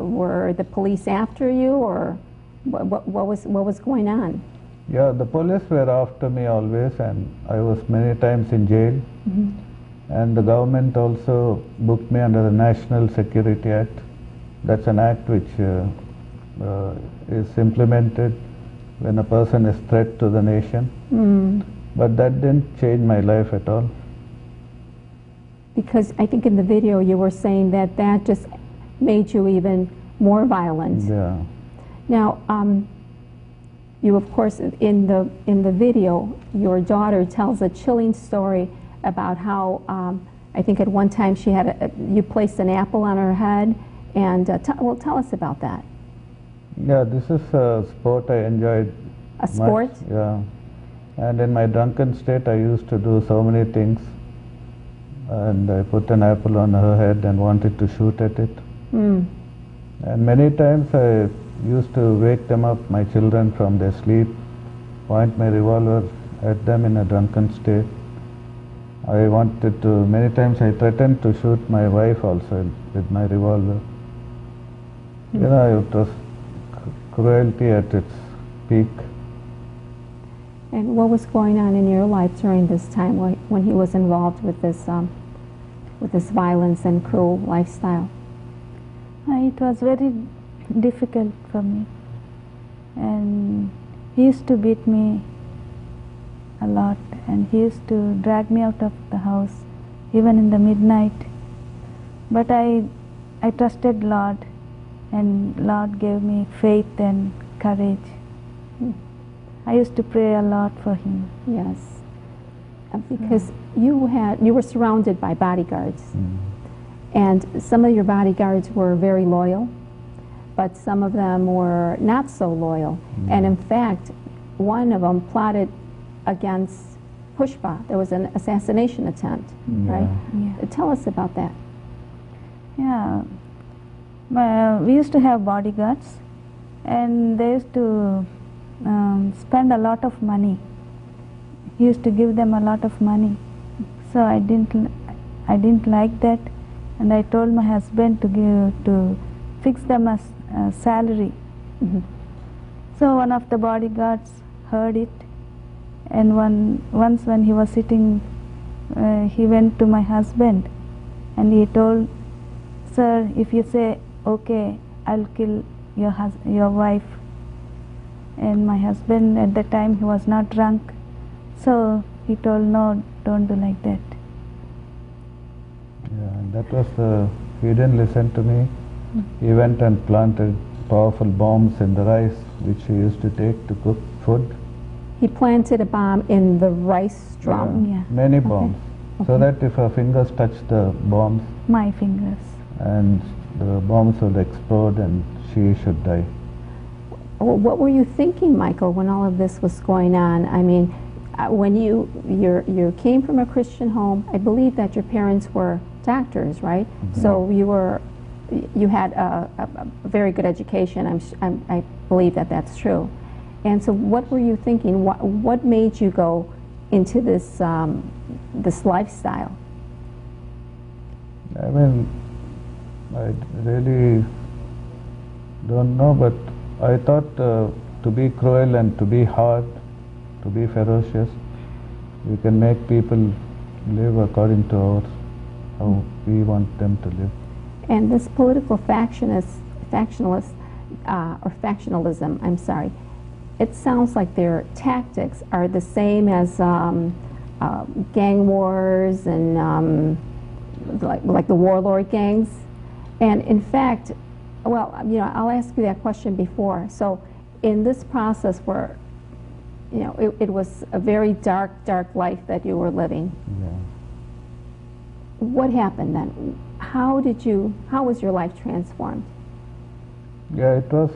were the police after you, or what was going on? Yeah, the police were after me always, and I was many times in jail. Mm-hmm. And the government also booked me under the National Security Act. That's an act which is implemented when a person is threat to the nation. Mm. But that didn't change my life at all. Because I think in the video you were saying that that just made you even more violent. Yeah. Now, you of course in the video, your daughter tells a chilling story about how I think at one time she had you placed an apple on her head, and tell us about that. Yeah, this is a sport I enjoyed. A sport? Much, yeah. And in my drunken state, I used to do so many things. And I put an apple on her head and wanted to shoot at it. Mm. And many times I used to wake them up, my children, from their sleep, point my revolver at them in a drunken state. I wanted to, many times I threatened to shoot my wife also with my revolver. You know, it was cruelty at its peak. And what was going on in your life during this time when he was involved with this violence and cruel lifestyle? It was very difficult for me, and he used to beat me a lot, and he used to drag me out of the house even in the midnight. But I trusted Lord, and Lord gave me faith and courage. I used to pray a lot for him. Yes, because you were surrounded by bodyguards, and some of your bodyguards were very loyal, but some of them were not so loyal. And in fact, one of them plotted against Pushpa. There was an assassination attempt, right? Yeah. Tell us about that. Yeah, we used to have bodyguards, and they used to spend a lot of money. He used to give them a lot of money, so I didn't like that, and I told my husband to fix them a salary. So one of the bodyguards heard it, and once when he was sitting, he went to my husband, and he told, "Sir, if you say okay, I'll kill your wife." And my husband at that time, he was not drunk, so he told, "No, don't do like that." Yeah, and that was he didn't listen to me. He went and planted powerful bombs in the rice which he used to take to cook food. He planted a bomb in the rice drum. Yeah. Many bombs, so that if her fingers touched the bombs, My fingers. and the bombs would explode and she should die. What were you thinking, Michael, when all of this was going on? I mean, when you came from a Christian home, I believe that your parents were doctors, right? So you had a very good education. I believe that that's true. And so, what were you thinking? What made you go into this this lifestyle? I mean, I really don't know, but I thought to be cruel and to be hard, to be ferocious, we can make people live according to how we want them to live. And this political factionalist, or factionalism, I'm sorry, it sounds like their tactics are the same as gang wars and like the warlord gangs. And in fact, well, you know, I'll ask you that question before. So in this process where, you know, it was a very dark life that you were living. Yeah. What happened then? How was your life transformed? Yeah, it was,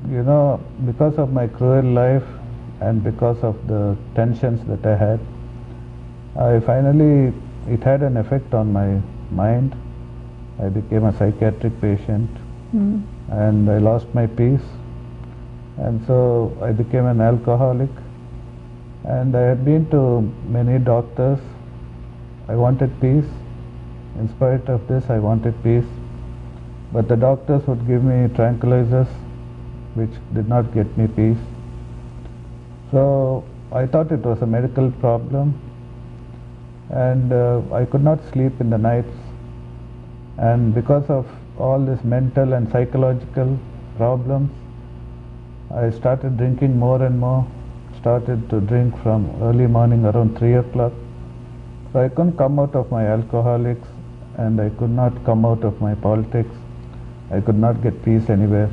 you know, because of my cruel life and because of the tensions that I had, it had an effect on my mind. I became a psychiatric patient, and I lost my peace, and so I became an alcoholic, and I had been to many doctors. I wanted peace. In spite of this, I wanted peace, But the doctors would give me tranquilizers, which did not get me peace. So I thought it was a medical problem, and I could not sleep in the nights. And because of all this mental and psychological problems, I started drinking more and more, started to drink from early morning around 3 o'clock. So I couldn't come out of my alcoholics, and I could not come out of my politics. I could not get peace anywhere.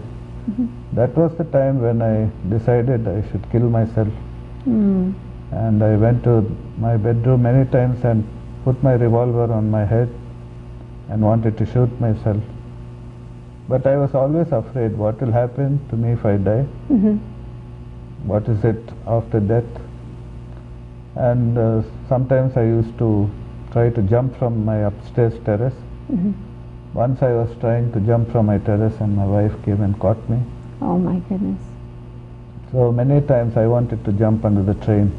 That was the time when I decided I should kill myself. And I went to my bedroom many times and put my revolver on my head and wanted to shoot myself. But I was always afraid, what will happen to me if I die? What is it after death? And sometimes I used to try to jump from my upstairs terrace. Once I was trying to jump from my terrace and my wife came and caught me. Oh my goodness. So many times I wanted to jump under the train.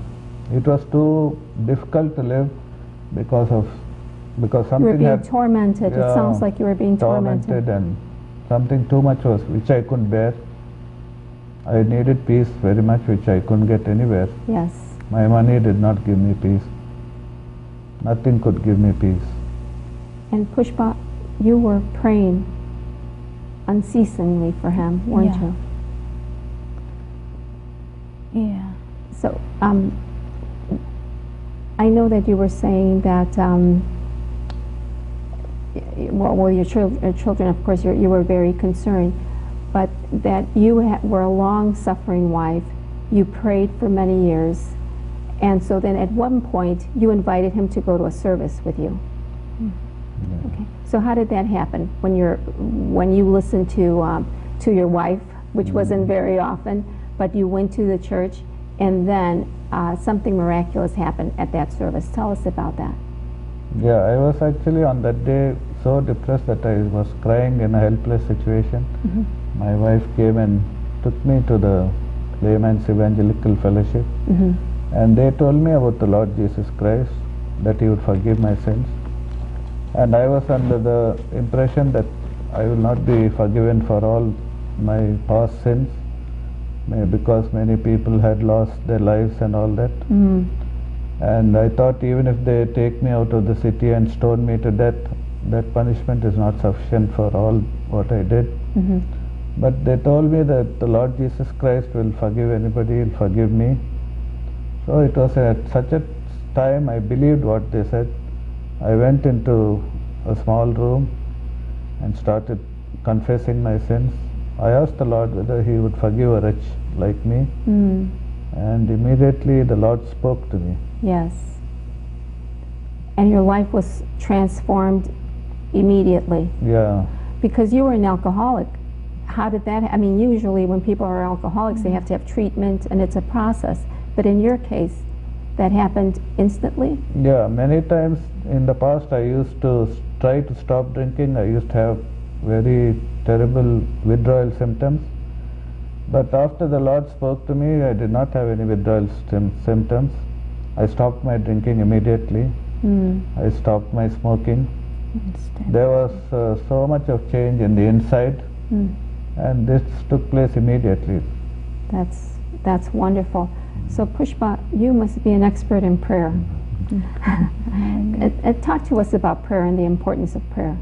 It was too difficult to live because something You were being had tormented. It sounds like you were being tormented. And something too much was, which I couldn't bear. I needed peace very much, which I couldn't get anywhere. Yes. My money did not give me peace. Nothing could give me peace. And Pushpa, you were praying unceasingly for him, weren't you? Yeah. So, I know that you were saying that, well, your children, of course, you were very concerned, but that you were a long-suffering wife. You prayed for many years, and so then at one point you invited him to go to a service with you. Okay. So how did that happen? When you listened to your wife, which wasn't very often, but you went to the church, and then something miraculous happened at that service. Tell us about that. Yeah, I was actually on that day so depressed that I was crying in a helpless situation. My wife came and took me to the Layman's Evangelical Fellowship, and they told me about the Lord Jesus Christ, that He would forgive my sins. And I was under the impression that I will not be forgiven for all my past sins, because many people had lost their lives and all that. And I thought, even if they take me out of the city and stone me to death, that punishment is not sufficient for all what I did. But they told me that the Lord Jesus Christ will forgive anybody, He'll forgive me. So it was at such a time I believed what they said. I went into a small room and started confessing my sins. I asked the Lord whether He would forgive a wretch like me, and immediately the Lord spoke to me. Yes. And your life was transformed immediately. Yeah. Because you were an alcoholic. How did that, I mean, usually when people are alcoholics, they have to have treatment, and it's a process. But in your case, that happened instantly? Yeah, many times in the past I used to try to stop drinking. I used to have very terrible withdrawal symptoms. But after the Lord spoke to me, I did not have any withdrawal symptoms. I stopped my drinking immediately. I stopped my smoking. There was so much of change in the inside, and this took place immediately. That's wonderful. So Pushpa, you must be an expert in prayer. Talk to us about prayer and the importance of prayer.